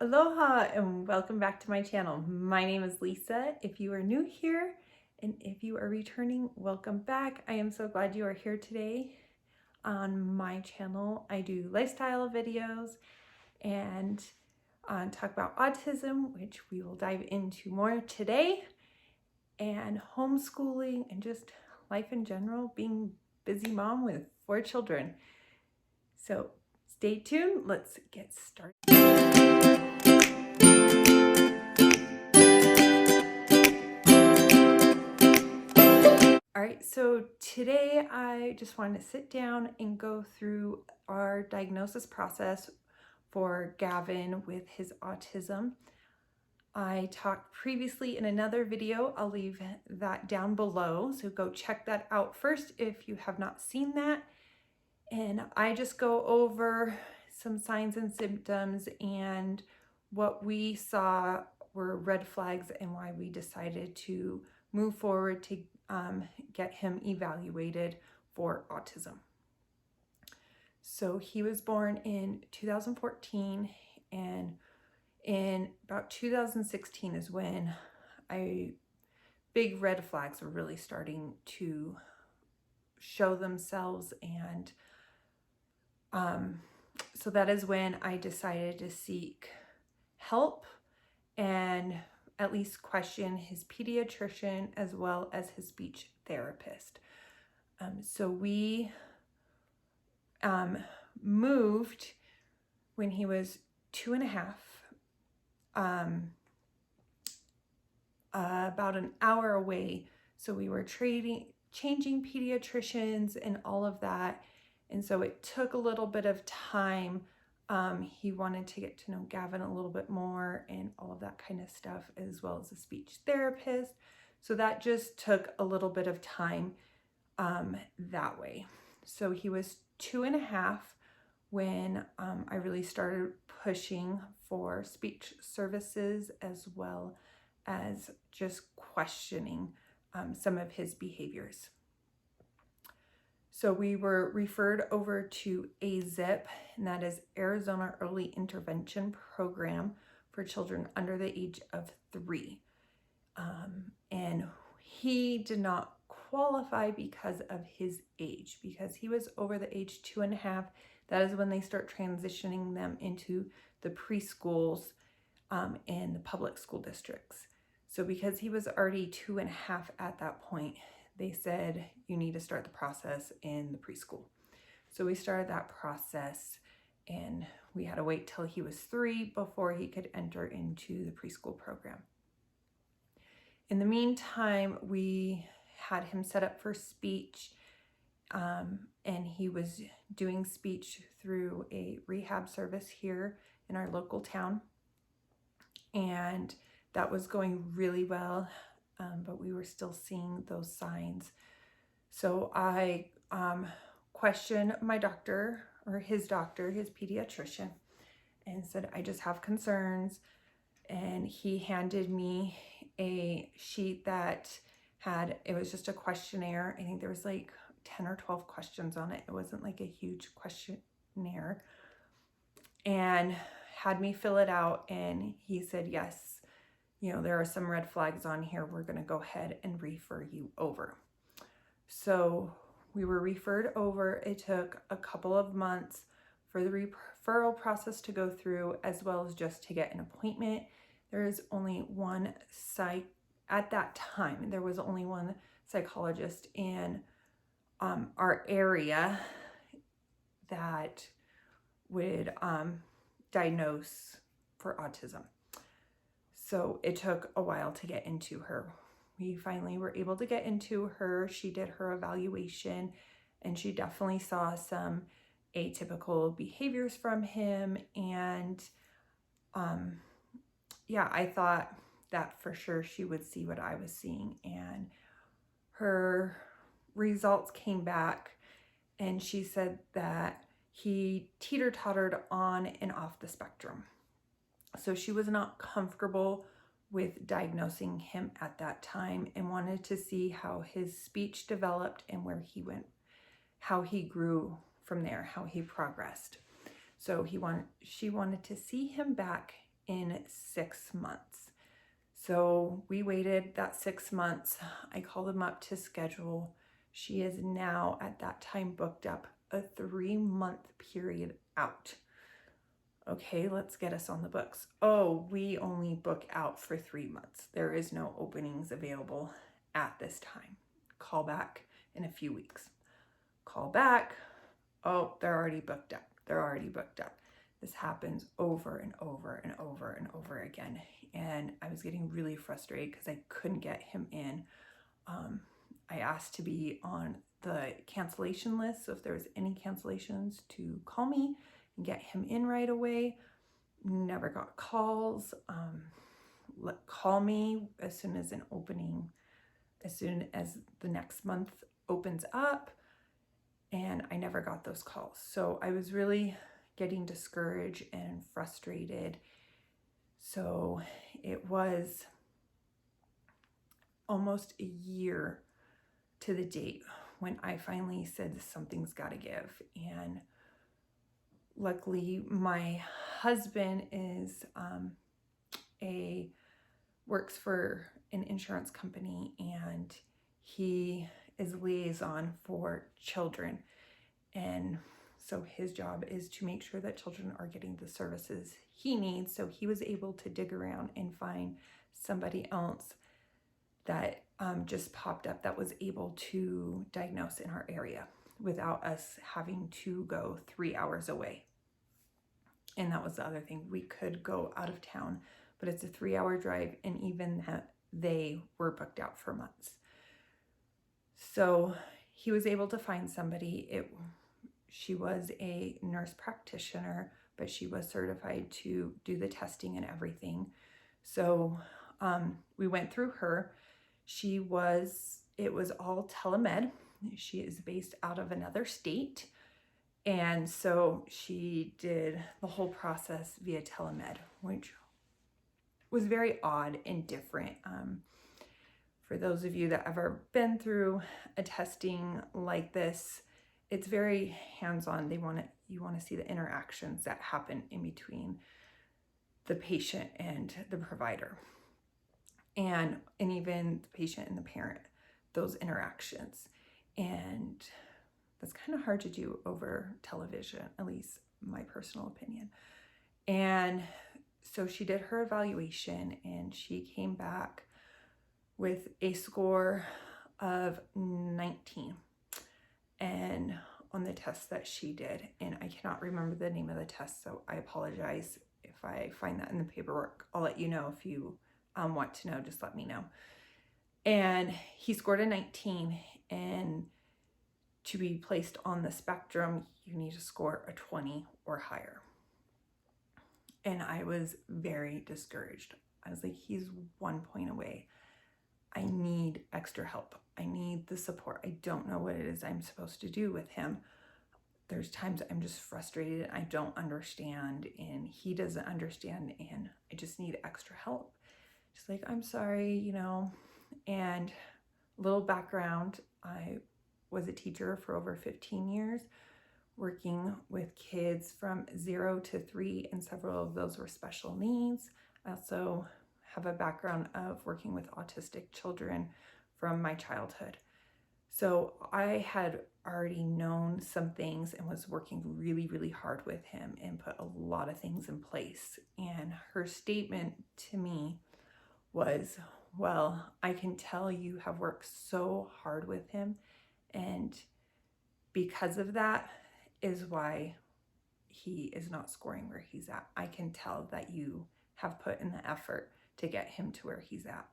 Aloha and welcome back to my channel. My name is Lisa. If you are new here and if you are returning, welcome back. I am so glad you are here today. On my channel, I do lifestyle videos and talk about autism, which we will dive into more today, and homeschooling and just life in general, being a busy mom with 4 children. So stay tuned. Let's get started. All right, so today I just wanted to sit down and go through our diagnosis process for Gavin with his autism. I talked previously in another video. I'll leave that down below, so go check that out first if you have not seen that. And I just go over some signs and symptoms and what we saw were red flags and why we decided to move forward to get him evaluated for autism. So he was born in 2014, and in about 2016 is when big red flags were really starting to show themselves, and so that is when I decided to seek help and at least question his pediatrician as well as his speech therapist. So we moved when he was 2.5, about an hour away. So we were changing pediatricians and all of that. And so it took a little bit of time. He wanted to get to know Gavin a little bit more and all of that kind of stuff, as well as a speech therapist. So that just took a little bit of time that way. So he was 2.5 when I really started pushing for speech services, as well as just questioning some of his behaviors. So we were referred over to AZIP, and that is Arizona Early Intervention Program for children under the age of 3. And he did not qualify because of his age, because he was over the age 2.5. That is when they start transitioning them into the preschools and the public school districts. So because he was already 2.5 at that point, they said, you need to start the process in the preschool. So we started that process, and we had to wait till he was 3 before he could enter into the preschool program. In the meantime, we had him set up for speech, and he was doing speech through a rehab service here in our local town. And that was going really well. But we were still seeing those signs. So I questioned my doctor, or his doctor, his pediatrician, and said, I just have concerns. And he handed me a sheet that it was just a questionnaire. I think there was like 10 or 12 questions on it. It wasn't like a huge questionnaire. And had me fill it out, and he said, yes, there are some red flags on here. We're going to go ahead and refer you over. So we were referred over. It took a couple of months for the referral process to go through, as well as just to get an appointment. There is only one at that time. There was only one psychologist in our area that would diagnose for autism. So it took a while to get into her. We finally were able to get into her. She did her evaluation, and she definitely saw some atypical behaviors from him. And I thought that for sure she would see what I was seeing. And her results came back, and she said that he teeter-tottered on and off the spectrum. So she was not comfortable with diagnosing him at that time, and wanted to see how his speech developed and where he went, how he grew from there, how he progressed. So she wanted to see him back in 6 months. So we waited that 6 months. I called him up to schedule. She is now at that time booked up a 3-month period out. Okay, let's get us on the books. Oh, we only book out for 3 months. There is no openings available at this time. Call back in a few weeks. Call back. Oh, they're already booked up. They're already booked up. This happens over and over and over and over again. And I was getting really frustrated because I couldn't get him in. I asked to be on the cancellation list. So if there was any cancellations, to call me and get him in right away. Never got calls. Call me as soon as an opening, as soon as the next month opens up. And I never got those calls. So I was really getting discouraged and frustrated. So it was almost a year to the date when I finally said something's got to give. And luckily my husband is works for an insurance company, and he is liaison for children. And so his job is to make sure that children are getting the services he needs. So he was able to dig around and find somebody else that just popped up that was able to diagnose in our area without us having to go 3 hours away. And that was the other thing. We could go out of town, but it's a 3-hour drive, and even that they were booked out for months. So he was able to find somebody. She was a nurse practitioner, but she was certified to do the testing and everything. So we went through her. It was all telemed. She is based out of another state. And so she did the whole process via telemed, which was very odd and different. For those of you that ever been through a testing like this, it's very hands-on. You want to see the interactions that happen in between the patient and the provider, and even the patient and the parent, those interactions. And that's kind of hard to do over television, at least my personal opinion. And so she did her evaluation, and she came back with a score of 19. And on the test that she did, and I cannot remember the name of the test, so I apologize if I find that in the paperwork. I'll let you know if you want to know, just let me know. And he scored a 19, and to be placed on the spectrum, you need to score a 20 or higher. And I was very discouraged. I was like, he's 1 point away. I need extra help. I need the support. I don't know what it is I'm supposed to do with him. There's times I'm just frustrated. I don't understand, and he doesn't understand, and I just need extra help. Just like, I'm sorry, And a little background, I was a teacher for over 15 years, working with kids from 0 to 3, and several of those were special needs. I also have a background of working with autistic children from my childhood. So I had already known some things and was working really, really hard with him and put a lot of things in place. And her statement to me was, well, I can tell you have worked so hard with him, and because of that is why he is not scoring where he's at. I can tell that you have put in the effort to get him to where he's at.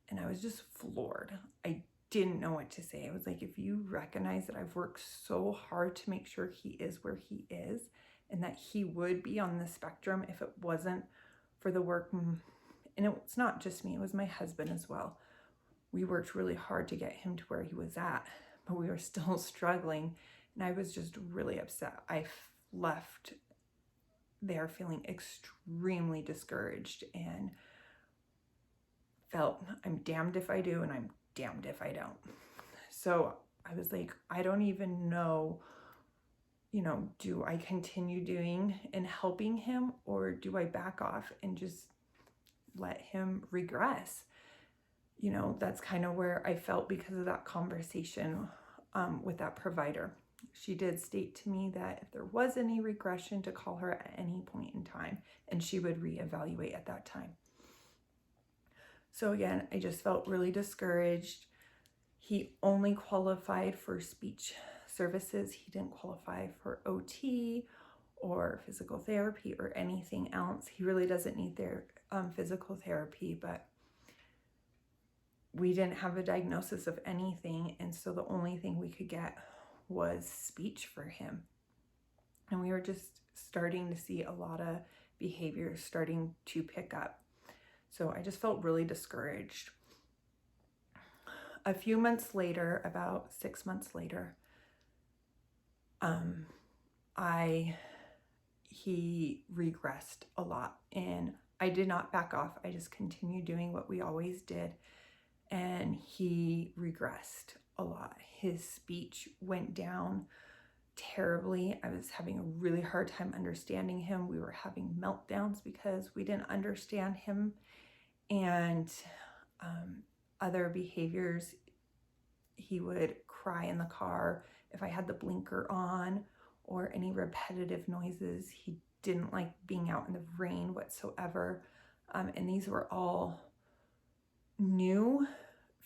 And I was just floored. I didn't know what to say. I was like, if you recognize that I've worked so hard to make sure he is where he is, and that he would be on the spectrum if it wasn't for the work, and it's not just me, it was my husband as well. We worked really hard to get him to where he was at, but we were still struggling, and I was just really upset. I left there feeling extremely discouraged and felt I'm damned if I do and I'm damned if I don't. So I was like, I don't even know do I continue doing and helping him, or do I back off and just let him regress? That's kind of where I felt because of that conversation with that provider. She did state to me that if there was any regression, to call her at any point in time, and she would reevaluate at that time. So again, I just felt really discouraged. He only qualified for speech services. He didn't qualify for OT or physical therapy or anything else. He really doesn't need their physical therapy, but we didn't have a diagnosis of anything. And so the only thing we could get was speech for him. And we were just starting to see a lot of behaviors starting to pick up. So I just felt really discouraged. A few months later, about 6 months later, he regressed a lot, and I did not back off. I just continued doing what we always did, and he regressed a lot. His speech went down terribly. I was having a really hard time understanding him. We were having meltdowns because we didn't understand him, and other behaviors. He would cry in the car if I had the blinker on, or any repetitive noises. He didn't like being out in the rain whatsoever. And these were all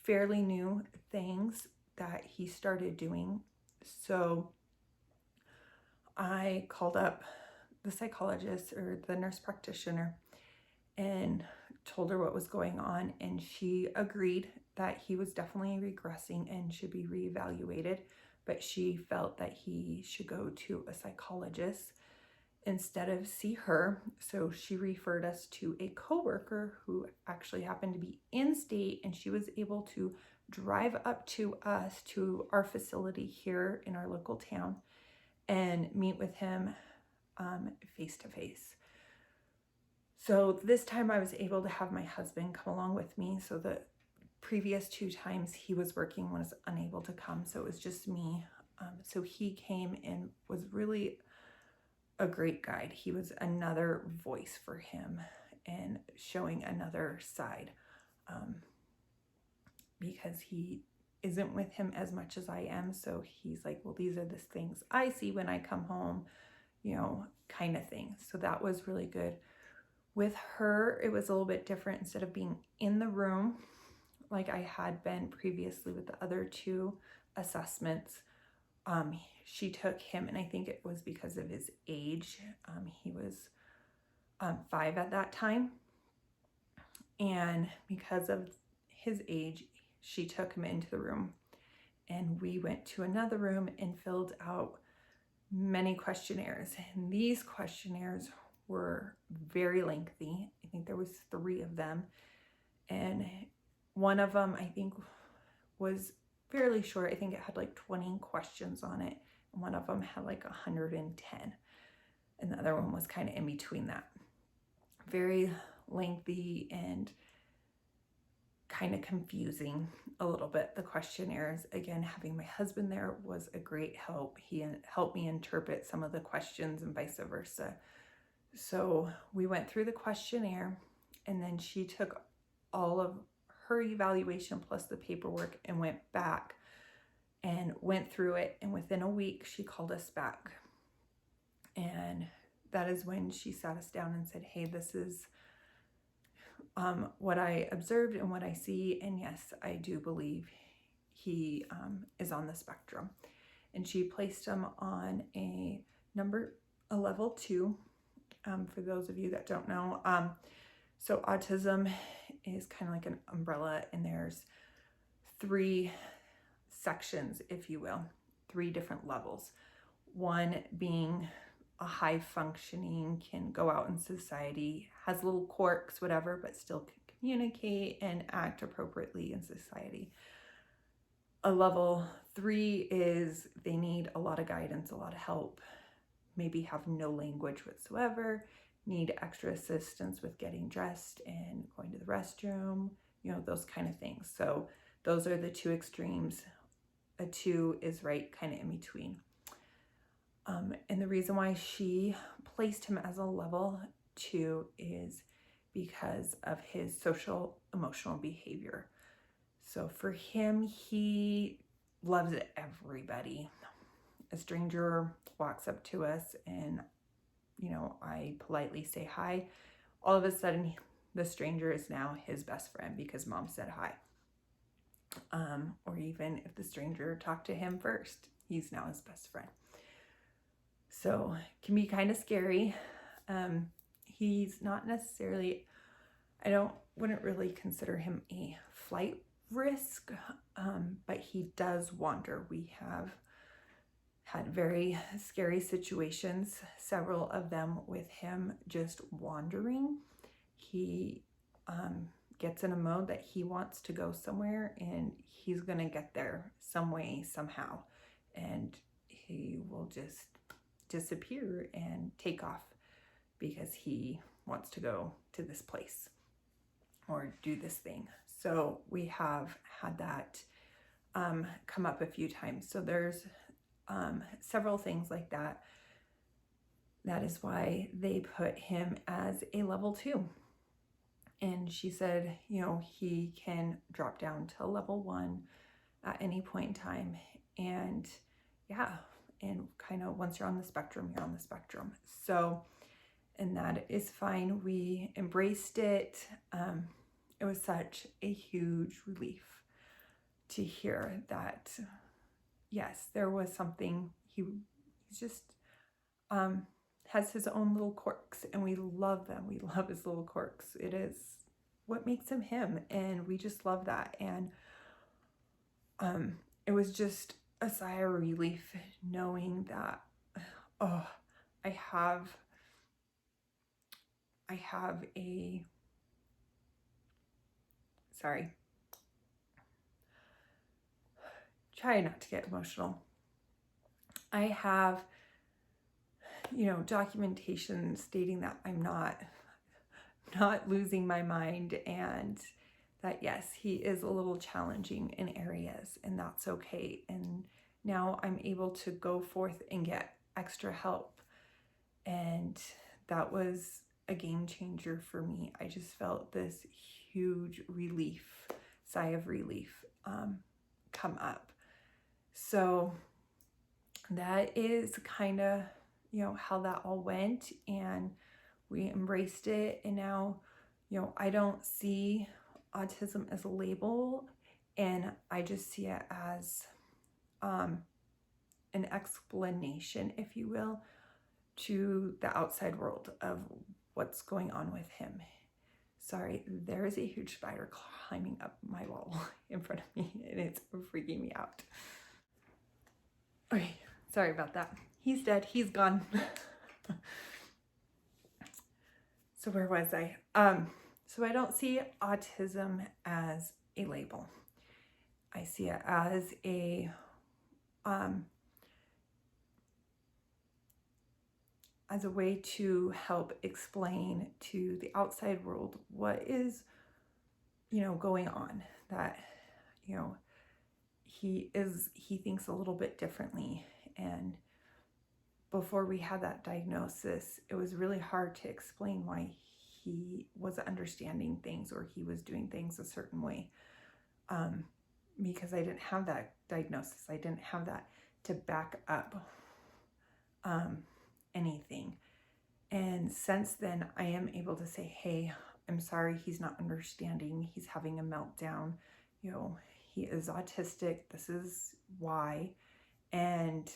fairly new things that he started doing. So I called up the psychologist or the nurse practitioner and told her what was going on, and she agreed that he was definitely regressing and should be reevaluated, but she felt that he should go to a psychologist instead of see her. So she referred us to a coworker who actually happened to be in state, and she was able to drive up to us, to our facility here in our local town, and meet with him face to face. So this time I was able to have my husband come along with me. So the previous 2 times he was working, was unable to come. So it was just me. So he came and was really a great guide. He was another voice for him and showing another side, because he isn't with him as much as I am. So he's like, well, these are the things I see when I come home, kind of thing. So that was really good. With her, it was a little bit different. Instead of being in the room like I had been previously with the other 2 assessments, she took him, and I think it was because of his age. He was 5 at that time, and because of his age, she took him into the room, and we went to another room and filled out many questionnaires. And these questionnaires were very lengthy. I think there was 3 of them, and one of them I think was fairly short. I think it had like 20 questions on it, and one of them had like 110, and the other one was kind of in between that. Very lengthy and kind of confusing a little bit, the questionnaires. Again, having my husband there was a great help. He helped me interpret some of the questions and vice versa. So we went through the questionnaire, and then she took all of her evaluation plus the paperwork and went back and went through it. And within a week, she called us back. And that is when she sat us down and said, hey, this is what I observed and what I see. And yes, I do believe he is on the spectrum. And she placed him on a level 2. For those of you that don't know, so autism is kind of like an umbrella, and there's 3 sections, if you will, 3 different levels. One being a high functioning, can go out in society, has little quirks, whatever, but still can communicate and act appropriately in society. A level 3 is they need a lot of guidance, a lot of help, maybe have no language whatsoever, need extra assistance with getting dressed and going to the restroom, those kind of things. So those are the 2 extremes. A 2 is right kind of in between. And the reason why she placed him as a level 2 is because of his social emotional behavior. So for him, he loves everybody. A stranger walks up to us and, I politely say hi. All of a sudden, the stranger is now his best friend because mom said hi. Or even if the stranger talked to him first, he's now his best friend. So it can be kind of scary. He's not necessarily, wouldn't really consider him a flight risk, but he does wander. We have had very scary situations, several of them with him just wandering. He gets in a mode that he wants to go somewhere and he's going to get there some way, somehow. And he will just disappear and take off because he wants to go to this place or do this thing. So we have had that come up a few times. So there's several things like that. That is why they put him as a level 2. And she said, he can drop down to level 1 at any point in time. And and kind of once you're on the spectrum, you're on the spectrum. So, and that is fine. We embraced it. It was such a huge relief to hear that, yes, there was something. He's just has his own little quirks, and we love them. We love his little quirks. It is what makes him him, and we just love that. And it was just a sigh of relief knowing that, I have a, sorry, try not to get emotional. I have, documentation stating that I'm not losing my mind, and that yes, he is a little challenging in areas, and that's okay. And now I'm able to go forth and get extra help, and that was a game changer for me. I just felt this huge relief, sigh of relief come up. So that is kind of, how that all went, and we embraced it. And now, I don't see autism as a label, and I just see it as an explanation, if you will, to the outside world of what's going on with him. Sorry, there is a huge spider climbing up my wall in front of me, and it's freaking me out. Okay, sorry about that. He's dead. He's gone. So where was I? So I don't see autism as a label. I see it as a way to help explain to the outside world what is, going on. That, he thinks a little bit differently. And before we had that diagnosis, it was really hard to explain why he was understanding things or he was doing things a certain way, because I didn't have that diagnosis. I didn't have that to back up anything. And since then, I am able to say, hey, I'm sorry, he's not understanding. He's having a meltdown. He is autistic. This is why. And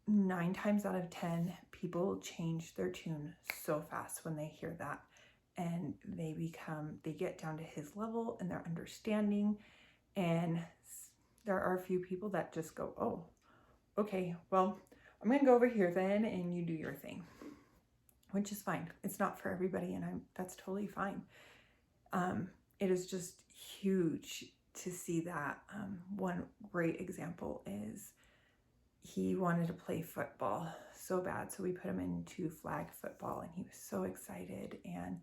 9 times out of 10, people change their tune so fast when they hear that. And they get down to his level and their understanding. And there are a few people that just go, oh, okay, well, I'm going to go over here then, and you do your thing, which is fine. It's not for everybody, and that's totally fine. It is just huge to see that. One great example is he wanted to play football so bad, so we put him into flag football, and he was so excited. And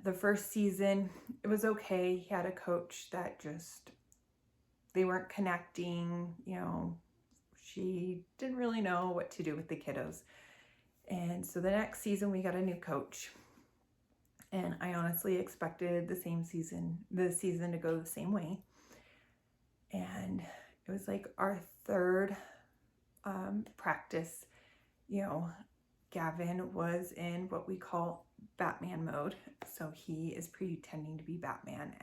the first season, it was okay. He had a coach that they weren't connecting, she didn't really know what to do with the kiddos. And so the next season we got a new coach. And I honestly expected the season to go the same way. And it was like our third practice, Gavin was in what we call Batman mode. So he is pretending to be Batman.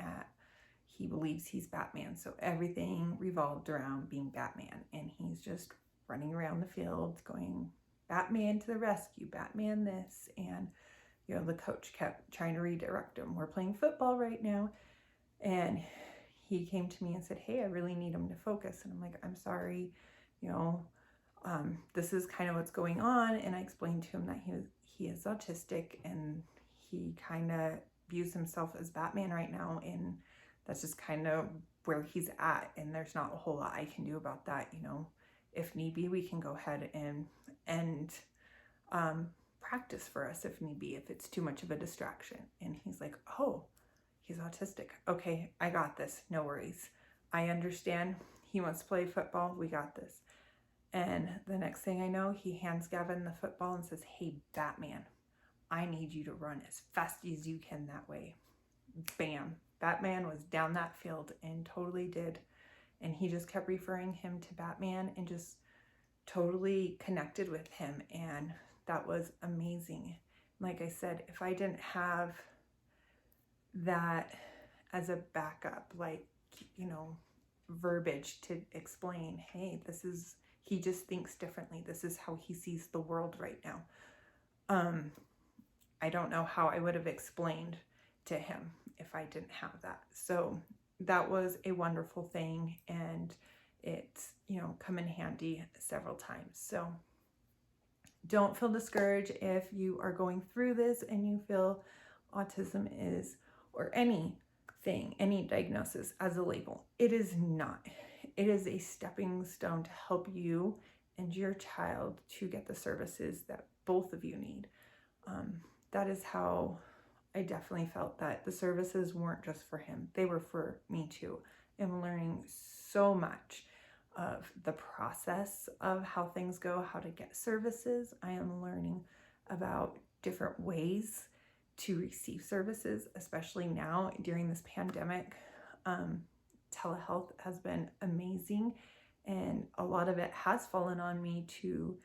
He believes he's Batman. So everything revolved around being Batman. And he's just running around the field going, Batman to the rescue, Batman this. And, the coach kept trying to redirect him. We're playing football right now. And he came to me and said, hey, I really need him to focus. And I'm like, I'm sorry, this is kind of what's going on. And I explained to him that he is autistic and he kind of views himself as Batman right now. And that's just kind of where he's at. And there's not a whole lot I can do about that. If need be, we can go ahead and practice for us if need be, if it's too much of a distraction. And he's like, oh, he's autistic. Okay, I got this. No worries. I understand. He wants to play football. We got this. And the next thing I know, he hands Gavin the football and says, hey, Batman, I need you to run as fast as you can that way. Bam. Batman was down that field and totally did. And he just kept referring him to Batman and just totally connected with him. And that was amazing. Like I said, if I didn't have that as a backup, like, verbiage to explain, hey, he just thinks differently. This is how he sees the world right now. I don't know how I would have explained to him if I didn't have that. So that was a wonderful thing. And it's, come in handy several times. So don't feel discouraged if you are going through this and you feel autism is, or anything, any diagnosis as a label. It is not. It is a stepping stone to help you and your child to get the services that both of you need. That is how I definitely felt that the services weren't just for him. They were for me too. I'm learning so much of the process of how things go, how to get services. I am learning about different ways to receive services, especially now during this pandemic. Telehealth has been amazing, and a lot of it has fallen on me to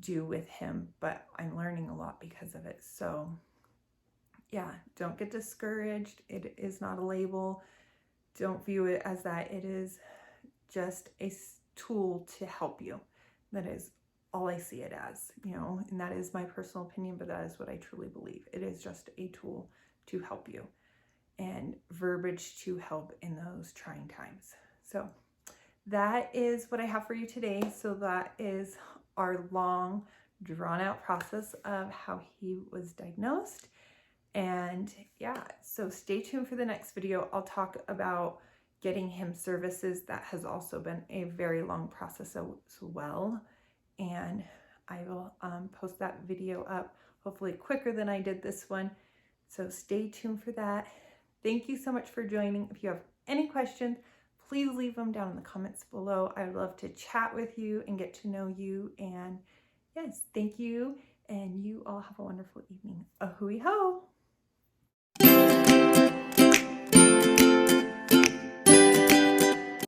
do with him, but I'm learning a lot because of it. So yeah, don't get discouraged. It is not a label. Don't view it as that. It is just a tool to help you. That is all I see it as, and that is my personal opinion, but that is what I truly believe. It is just a tool to help you and verbiage to help in those trying times. So that is what I have for you today. So that is our long, drawn out process of how he was diagnosed. And yeah, so stay tuned for the next video. I'll talk about getting him services. That has also been a very long process as well. And I will post that video up hopefully quicker than I did this one. So stay tuned for that. Thank you so much for joining. If you have any questions, please leave them down in the comments below. I would love to chat with you and get to know you. And yes, thank you. And you all have a wonderful evening. A hui ho!